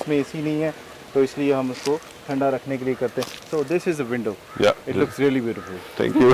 इसमें एसी नहीं है तो इसलिए हम उसको ठंडा रखने के लिए करते हैं. So this is the window. Yeah. It looks really beautiful. Thank you.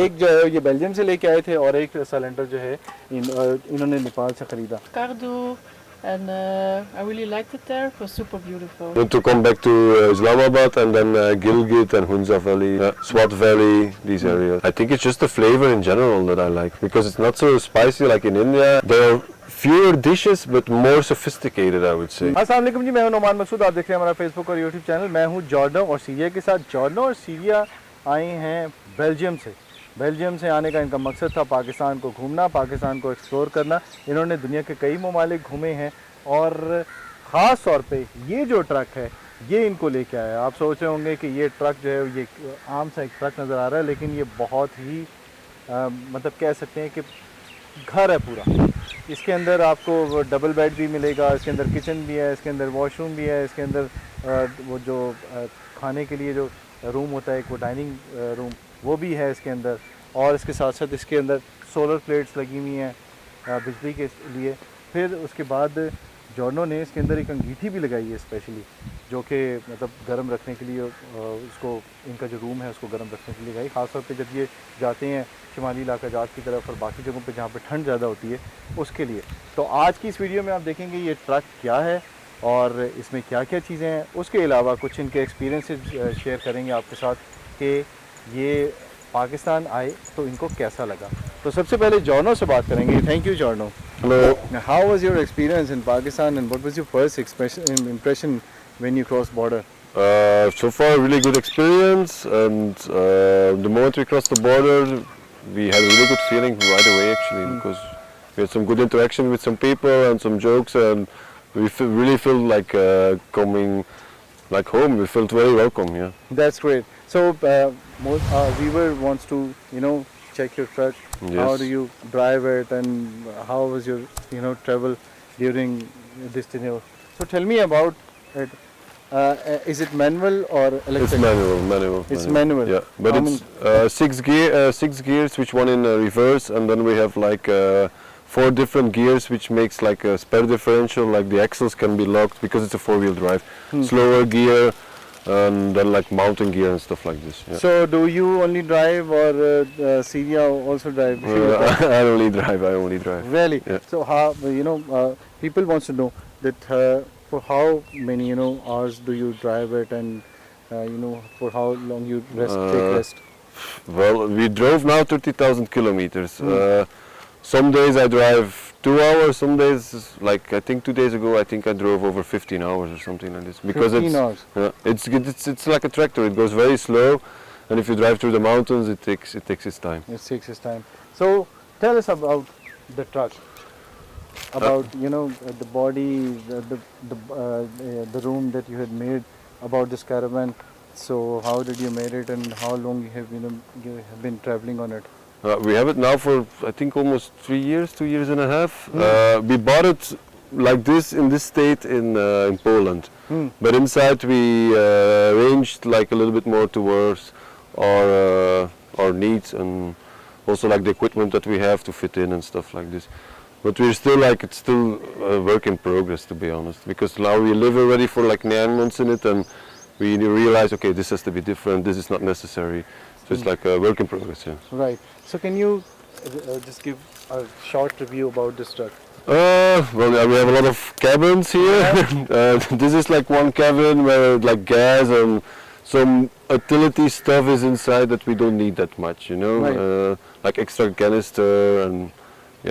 एक जो है ये बेल्जियम से लेके आए थे और एक सिलेंडर जो है इन्होंने नेपाल से खरीदा. Cardo, and I really liked it there. It was super beautiful. Want to come back to Islamabad and then Gilgit and Hunza Valley, Swat Valley, these areas. I think it's just the flavor in general that I like because it's not so spicy like in India. There are fewer dishes but more sophisticated, I would say. अस्सलाम वालेकुम जी, मैं हूं नोमान मकसूद. आप देख रहे हैं हमारा Facebook और यूट्यूब चैनल. मैं हूं जॉर्डन और सीरिया के साथ. जॉर्डन और सीरिया आए हैं बेल्जियम से. बेल्जियम से आने का इनका मकसद था पाकिस्तान को घूमना, पाकिस्तान को एक्सप्लोर करना. इन्होंने दुनिया के कई ममालिक घूमे हैं और ख़ास तौर पे ये जो ट्रक है ये इनको लेके आया. आप सोच रहे होंगे कि ये ट्रक जो है ये आम सा एक ट्रक नज़र आ रहा है, लेकिन ये बहुत ही मतलब कह सकते हैं कि घर है पूरा. इसके अंदर आपको डबल बेड भी मिलेगा, इसके अंदर किचन भी है, इसके अंदर वॉशरूम भी है, इसके अंदर वो जो खाने के लिए जो रूम होता है एक वो डाइनिंग रूम वो भी है इसके अंदर. और इसके साथ साथ इसके अंदर सोलर प्लेट्स लगी हुई हैं बिजली के लिए. फिर उसके बाद जॉर्डनो ने इसके अंदर एक अंगीठी भी लगाई है स्पेशली, जो कि मतलब गर्म रखने के लिए उसको इनका जो रूम है उसको गर्म रखने के लिए लगाई. ख़ासतौर पे जब ये जाते हैं शिमाली इलाका जात की तरफ और बाकी जगहों पे जहाँ पे ठंड ज़्यादा होती है उसके लिए. तो आज की इस वीडियो में आप देखेंगे ये ट्रक क्या है और इसमें क्या क्या चीज़ें हैं. उसके अलावा कुछ इनके एक्सपीरियंसेस शेयर करेंगे आपके साथ कि ये पाकिस्तान आए तो इनको कैसा लगा. तो सबसे पहले जॉर्नो से बात करेंगे. Thank you Giorno. Hello. Now, how was your experience in Pakistan and what was your first impression when you crossed border? So far, really good experience, and the moment we crossed the border, we had a really good feeling right away actually because we had some good interaction with some people and some jokes, and we really felt like coming like home. We felt very welcome. Yeah. That's great. So most viewer wants to check your truck. Yes. How do you drive it and how was your travel during this tenure? So tell me about it. Is it manual or electric? It's manual. It's manual. Yeah, but it's six gears, which one in reverse, and then we have like 4 different gears, which makes like a spare differential. Like the axles can be locked because it's a 4-wheel drive. Slower gear, and then like mountain gear and stuff like this. Yeah. So do you only drive or Syria also drive? I only drive. Really? Yeah. So how people wants to know that for how many hours do you drive it and for how long you take rest? Well, we drove now 30,000 kilometers. Some days I drive 2 hours. Some days, like I think 2 days ago, I think I drove over 15 hours or something like this. Because 15 hours. It's like a tractor. It goes very slow, and if you drive through the mountains, it takes its time. It takes its time. So tell us about the truck. About the body, the room that you had made, about this caravan. So how did you made it and how long you have been traveling on it? We have it now for I think almost 3 years, 2 years and a half. We bought it like this in this state in Poland, but inside we arranged like a little bit more towards our needs and also like the equipment that we have to fit in and stuff like this. But we're still it's still a work in progress, to be honest, because now we live already for like 9 months in it, and we realize okay, this has to be different. This is not necessary. So it's like a work in progress. Yeah. Right. So can you just give a short review about this truck? Well, we have a lot of cabins here. This is like one cabin where like gas and some utility stuff is inside that we don't need that much, Right. like extra canister and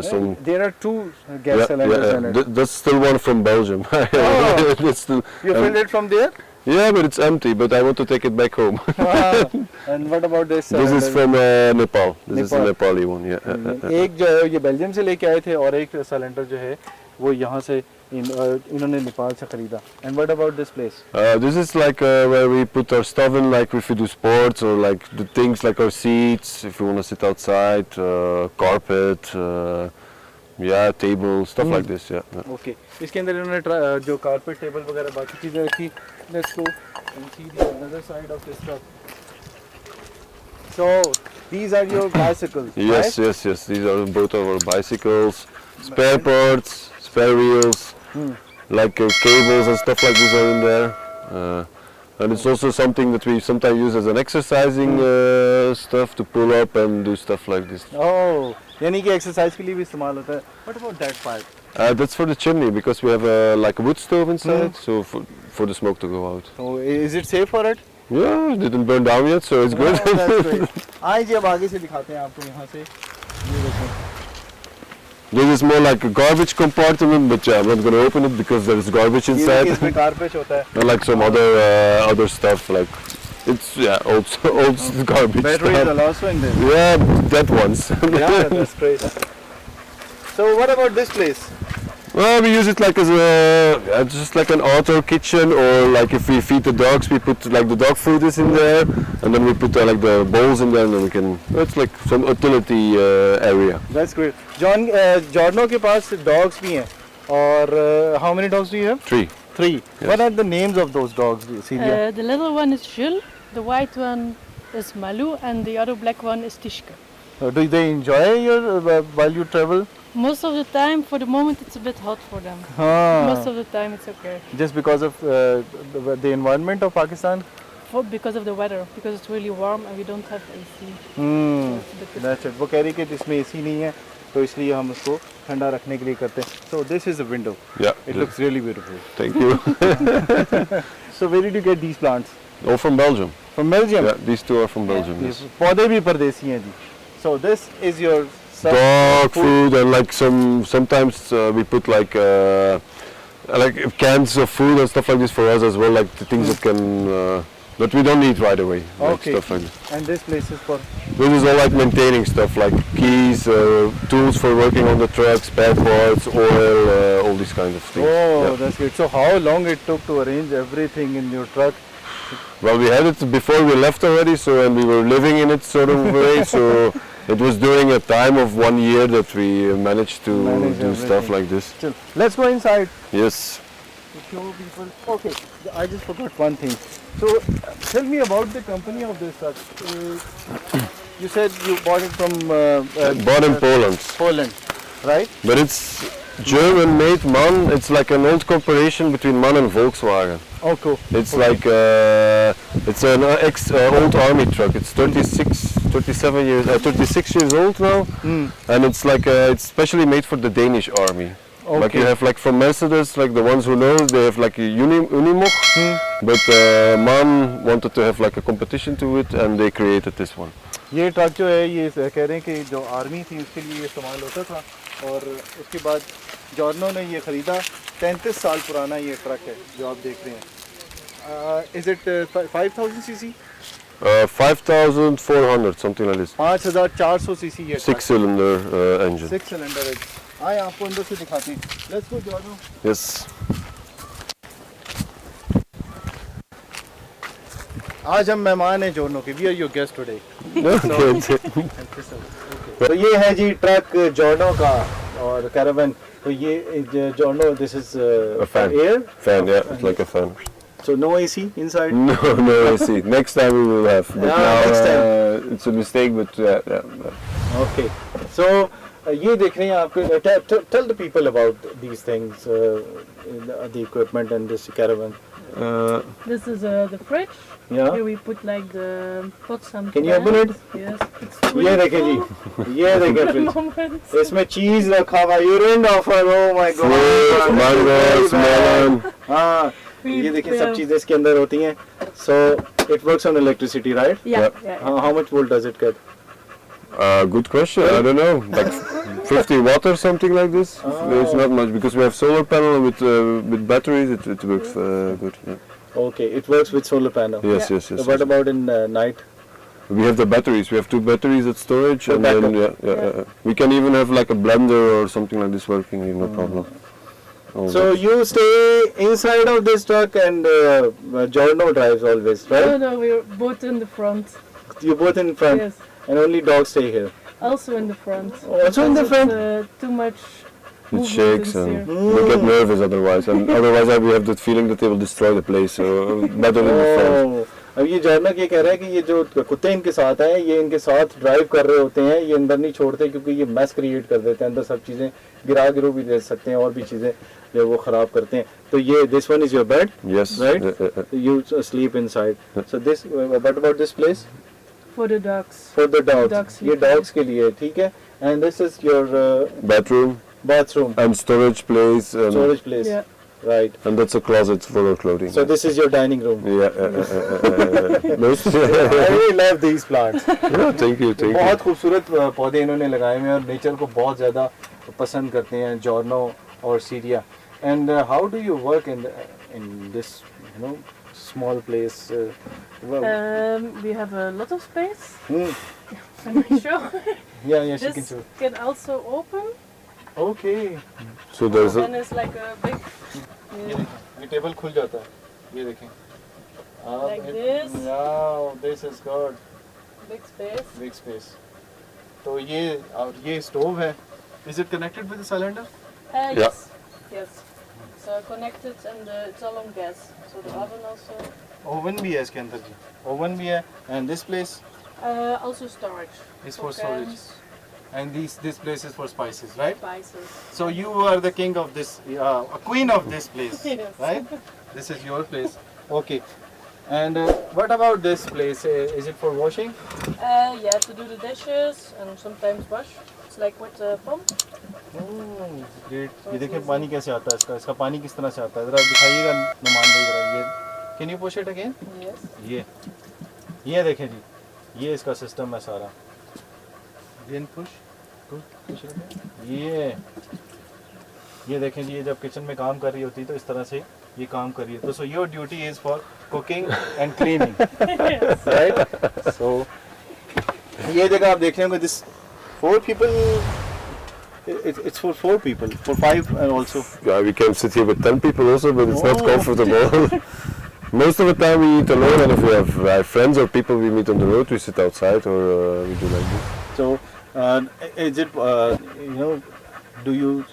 some. There are 2 gas cylinders in it. That's still one from Belgium. That's still, You filled it from there? Yeah, but it's empty. But I want to take it back home. And what about this? This is from Nepal. This is a Nepali one. Yeah. एक जो है ये Belgium से लेके आए थे और एक सिलेंडर जो है वो यहाँ से इन्होंने नेपाल से खरीदा. And what about this place? This is like where we put our stuff in, like if we do sports or like the things like our seats, if we want to sit outside, carpet, table, stuff like this. Yeah. Okay. इसके अंदर इन्होंने जो carpet table वगैरह बाकी चीज़ें रखी. Let's go and see the other side of this truck. So these are your bicycles. Yes, right? yes. These are both of our bicycles, spare parts, spare wheels. like cables and stuff like this are in there. And it's also something that we sometimes use as an exercising stuff to pull up and do stuff like this. Oh, यानी कि exercise के लिए भी इस्तेमाल होता है. What about that part? That's for the chimney because we have like a wood stove inside, so for the smoke to go out. So is it safe for it? Yeah, it didn't burn down yet, so it's good. Oh, that's great. आइए जी अब आगे से दिखाते हैं आपको यहाँ से. ये देखें. This is more like a garbage compartment, but I'm not going to open it because there is garbage ये inside. देखिए इसमें कारपेट होता है. And like some other stuff, like it's old garbage Batteries stuff. are also in there. Yeah, that ones. Yeah, that's great. So what about this place? Well, we use it like as just like an auto kitchen, or like if we feed the dogs, we put like the dog food is in there, and then we put like the bowls in there, and then we can. It's like some utility area. That's great. Giorno के पास dogs भी हैं. और how many dogs do you have? 3. 3. Yes. What are the names of those dogs, Celia? The little one is Jules, the white one is Malou, and the other black one is Tishka. Do they enjoy your while you travel? Most of the time, for the moment, it's a bit hot for them. Most of the time, it's okay. Just because of the environment of Pakistan? Because of the weather, because it's really warm and we don't have AC. Hmm. So it's a bit That's it. वो कह रही कि इसमें AC नहीं है, तो इसलिए हम उसको ठंडा रखने के लिए करते हैं. So this is a window. Yeah. It looks really beautiful. Thank you. So where did you get these plants? All from Belgium. From Belgium. Yeah, these 2 are from Belgium. ये Yes. पौधे भी परदेसी हैं जी. So this is your Dog food and like sometimes we put like cans of food and stuff like this for us as well, like the things that can that we don't need right away, like Okay. stuff like this. And this place is for This is all like maintaining stuff, like keys, tools for working on the truck, spare parts, oil, all these kinds of things. Oh, Yeah. that's great. So how long it took to arrange everything in your truck? Well, we had it before we left already, so and we were living in it sort of way, so it was during a time of 1 year that we managed to Manage do stuff everything. like this. Chill. Let's go inside Yes. to show people. Okay, I just forgot one thing. So tell me about the company of this truck. You said you bought it from Bought in Poland. Poland, right? But it's German-made MAN. It's like an old cooperation between MAN and Volkswagen. Oh, cool. It's like it's an old army truck. It's 36 years old now, and it's like it's specially made for the Danish army. Like you Okay. have like from Mercedes, like the ones who know, they have like a Unimog, but MAN wanted to have like a competition to it, and they created this one. ये truck जो है ये कह रहे हैं कि जो army थी उसके लिए इस्तेमाल होता था और उसके बाद जॉर्नो ने ये ख़रीदा 33 साल पुराना ये ट्रक है जो आप देख रहे हैं. Is it 5000 cc? 5,400, something like this. 5400 cc ये 6-cylinder engine. 6 सिलेंडर है. आए आपको अंदर से दिखाते हैं. Let's go जॉर्नो. Yes. आज हम मेहमान हैं जॉर्नो के. We are your guest today. Okay. तो ये है जी ट्रक जॉर्नो का और कैरावन. तो ये Giorno this is A fan. Air. Fan, yeah, it's like a fan. So no AC inside. No AC. Next time we will have. But Yeah, now next time. it's a mistake, but yeah. Okay. So ये देख रहे हैं आप. Tell the people about these things, the equipment and this caravan. This is the fridge. Yeah. Here we put like the pots and Can you open it? Yes. It's ये देखें जी. ये देखें the fridge. moment. इसमें चीज रखा हुआ. You ruined offer. Oh my God. Fruit, mangoes, melon. हाँ. ये देखिए सब चीजें इसके अंदर होती हैं. So it works on electricity, right? Yeah. Yeah. yeah. How much volt does it get? Good question. I don't know, like 50 watt or something like this. It's not much because we have solar panel with batteries. It works good. Yeah. Okay, it works with solar panel. Yes, Yeah. yes, yes. So what yes. about in night? We have the batteries. We have 2 batteries at storage, For and then backup. yeah. We can even have like a blender or something like this working. No problem. All So that. you stay inside of this truck and Giorno drives always, No, right? no, we're both in the front. You both in front Yes. and only dogs stay here. Also in the front. Also in the Because front? it's, too much. It movement shakes in and here. we get nervous otherwise, and otherwise we have that feeling that they will destroy the place. So better in the front. Oh, अब ये जॉर्नक ये कह रहा है कि ये जो कुत्ते इनके साथ हैं ये इनके साथ ड्राइव कर रहे होते हैं. ये अंदर नहीं छोड़ते क्योंकि ये मैस क्रिएट कर देते हैं. अंदर सब चीज़ें गिरा गिरू भी दे सकते हैं और भी चीज़ें. जो वो ख़राब करते हैं. तो ये this one is your bed, Yes. right? You sleep inside. So this, what about this place? For the dogs. For the dogs. Dogs ये sleep. dogs के लिए, ठीक है. And this is your Bathroom bathroom, and storage place. storage place. Yeah. Right. And that's a closet for our clothing. So this is your dining room. Yeah. Mostly. I really love these plants. Yeah, thank you, thank you. बहुत खूबसूरत पौधे इन्होंने लगाए हुए हैं और nature को बहुत ज़्यादा पसंद करते हैं जॉर्नो और Syria. And how do you work in this, you know, small place? We have a lot of space. Hmm. Can I show? Yeah, yes, you can This do. can also open. Okay. So there's Then it's like a big. ये देखें, ये table खुल जाता है. ये देखें. Like this. Wow, this is good. Big space. Big space. तो ये और ये स्टोव है. Is it connected with the cylinder? Yes. Yes. So connected and it's all on gas. So the oven also. Oven भी है इसके अंदर जी. Oven भी है. And this place Also storage. is for storage. cans, And this place is for spices, right? Spices. So you are the king of this, a queen of this place, Yes. right? This is your place. Okay. And what about this place? Is it for washing? Yeah, to do the dishes and sometimes wash. It's like with a pump. Great. ये देखिए पानी कैसे आता है इसका. इसका पानी किस तरह से आता है. ज़रा दिखाइएगा नुमान भाई ज़रा ये. Can you push it again? Yes. ये देखें जी. ये इसका सिस्टम है सारा. Again push. Push it again. ये देखें जी, ये जब किचन में काम कर रही होती है तो इस तरह से ये काम कर रही है. तो so your duty is for cooking and cleaning, right? So ये जगह आप देख रहे होंगे, this 4 people, it's for 4 people, for 5 also. Yeah, we can sit here with 10 people also, but it's not Oh. comfortable. Most of the time we eat alone, and if we have friends or people we meet on the road, we sit outside or we do like this. So is it, you know, do you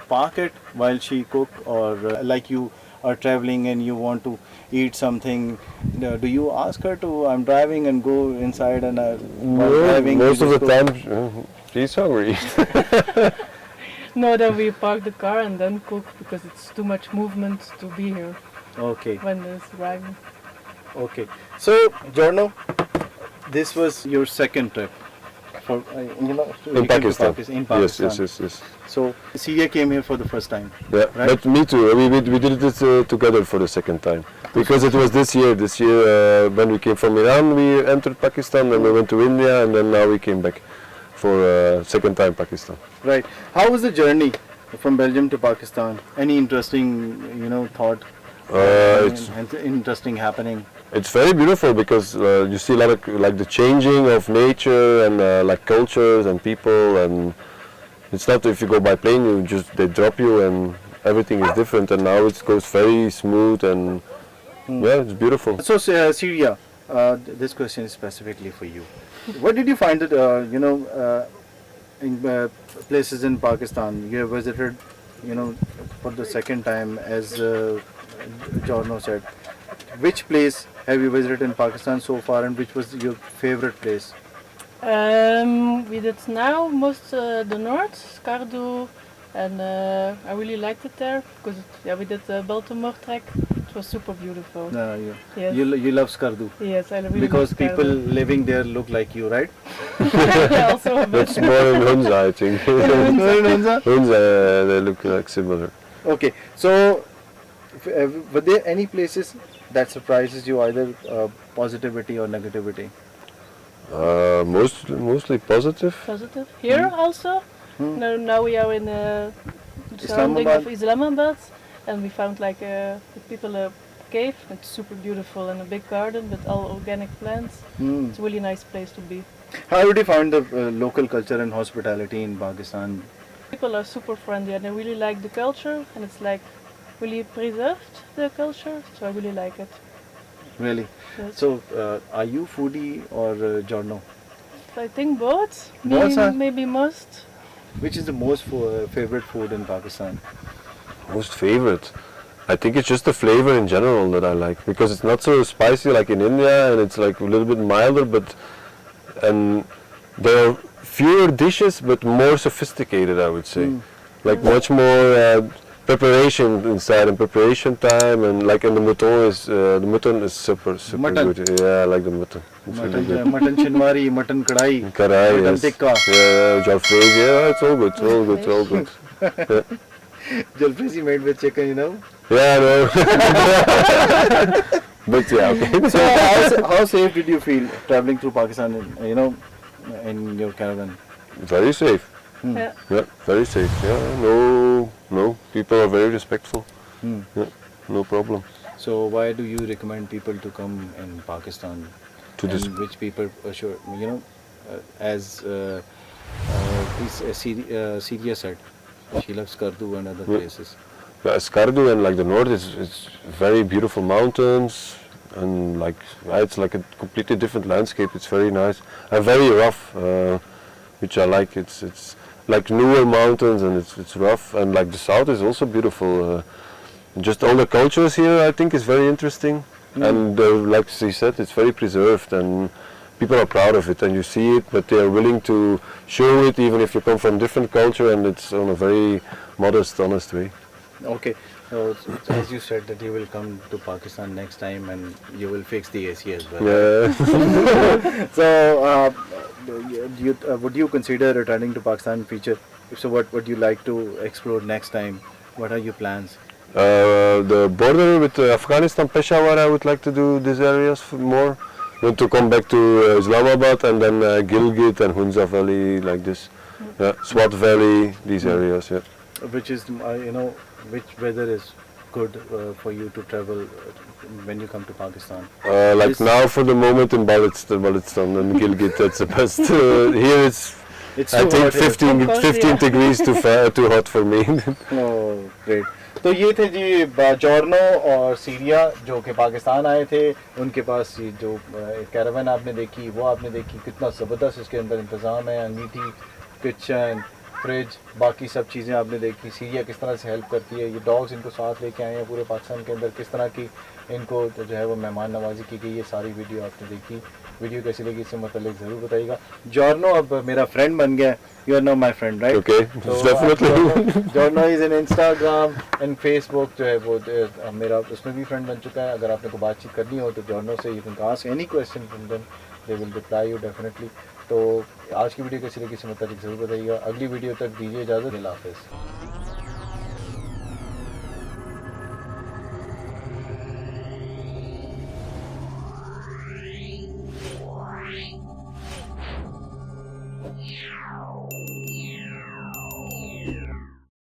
park it while she cook, or like you are traveling and you want to eat something, do you ask her to, I'm driving, and go inside and while driving Most you of the just cook? time she's hungry. No, then we park the car and then cook because it's too much movement to be here Okay, when it's driving. okay. So Giorno, this was your second trip for, you know, you In came to Pakistan. In Pakistan. Yes. So Syria came here for the first time. Yeah, Right. but me too. We did it together for the second time because it was this year. This year when we came from Iran, we entered Pakistan, then we went to India, and then now we came back for second time Pakistan. Right. How was the journey from Belgium to Pakistan? Any interesting, you know, thought? It's Interesting happening. It's very beautiful because you see a lot of like the changing of nature and like cultures and people, and it's not if you go by plane, you just they drop you and everything is different, and now it goes very smooth and yeah, it's beautiful. So Syria, this question is specifically for you. What did you find that you know, in places in Pakistan you have visited, you know, for the second time, as Giorno said? Which place have you visited in Pakistan so far, and which was your favorite place? We did now most the north, Skardu, and I really liked it there because we did the Baltimore trek. It was super beautiful. Yes. Yes. You love Skardu Yes, I really because love people Skardu. living there look like you, right? Yeah, also a bit. That's more in Hunza, I think. Hunza? Hunza, they look like similar. Okay, so were there any places that surprises you, either positivity or negativity? Mostly positive. Positive. Here also. Now we are in the surrounding Islamabad. of Islamabad, and we found like the people a cave. It's super beautiful and a big garden with all organic plants. It's a really nice place to be. How did you find the local culture and hospitality in Pakistan? People are super friendly and I really like the culture, and it's like really preserved the culture, so I really like it. Really? Yes. So, are you foodie or Giorno? I think both. Both are- Maybe most. Which is the most favorite food in Pakistan? Most favorite. I think it's just the flavor in general that I like because it's not so spicy like in India, and it's like a little bit milder, but and there are fewer dishes but more sophisticated, I would say. Like much more preparation inside and preparation time, and like and the mutton is super Mutton. good. Yeah, I like the mutton. It's really good. Mutton चिनवारी, mutton kadai, Karai, mutton yes. Tikka, Jalfrezi, yeah, it's all good, it's all good, it's all good. jalfrezi made with chicken, you know. Yeah, no. But yeah, okay. So how safe did you feel traveling through Pakistan, you know, in your caravan? Very safe. Yeah. Yeah, very safe. Yeah, no, people are very respectful. Hmm. Yeah, no problem. So why do you recommend people to come in Pakistan? To this, And which people sure, you know, as Syria said, she loves Skardu and other Yeah. places. yeah, Skardu and like the north is very beautiful mountains, and like it's like a completely different landscape. It's very nice and very rough, which I like. It's like newer mountains, and it's rough, and like the south is also beautiful. Just all the cultures here, I think, is very interesting, and like she said, it's very preserved, and people are proud of it, and you see it, but they are willing to show it, even if you come from different culture, and it's on a very modest, honest way. Okay. So as you said that you will come to Pakistan next time and you will fix the AC as well. Yeah. So would you consider returning to Pakistan in future? If so, what would you like to explore next time? What are your plans? The border with Afghanistan, Peshawar, I would like to do these areas more. Then to come back to Islamabad, and then Gilgit and Hunza Valley, like this. Swat Valley, these areas, yeah. Which is, you know, which weather is good for you to travel when you come to Pakistan? Like This- now, for the moment, in Balochistan and Gilgit, that's the best. Here it's, It's I too think hot here. 15, Of course, 15 yeah. degrees too hot for me. Oh, great. तो ये थे जी जॉर्नो और Syria जो कि पाकिस्तान आए थे। उनके पास ये जो कैरावन आपने देखी, वो आपने देखी, कितना ज़बरदस्त इसके अंदर इंतज़ाम है, अंगीठी, किचन, फ्रिज, बाकी सब चीज़ें आपने देखी। सीरिया किस तरह से हेल्प करती है, ये डॉग्स इनको साथ लेके आए हैं पूरे पाकिस्तान के अंदर, किस तरह की इनको जो है वो मेहमान नवाजी की गई, ये सारी वीडियो आपने देखी। वीडियो कैसी लगी इससे मतलब ज़रूर बताइएगा। जॉर्नो अब मेरा फ्रेंड बन गया, you are now my friend, right? Okay, definitely. Giorno is in Instagram and Facebook जो है वो मेरा उसमें भी फ्रेंड बन चुका है। अगर आपने को बातचीत करनी हो तो जॉर्नो से you can ask any question from them, they will reply you definitely. तो आज की वीडियो कैसी लगी इससे मतलब ज़रूर बताइएगा। अगली वीडियो तक दीजिए इजाज़त, अल्लाह हाफ़िज़।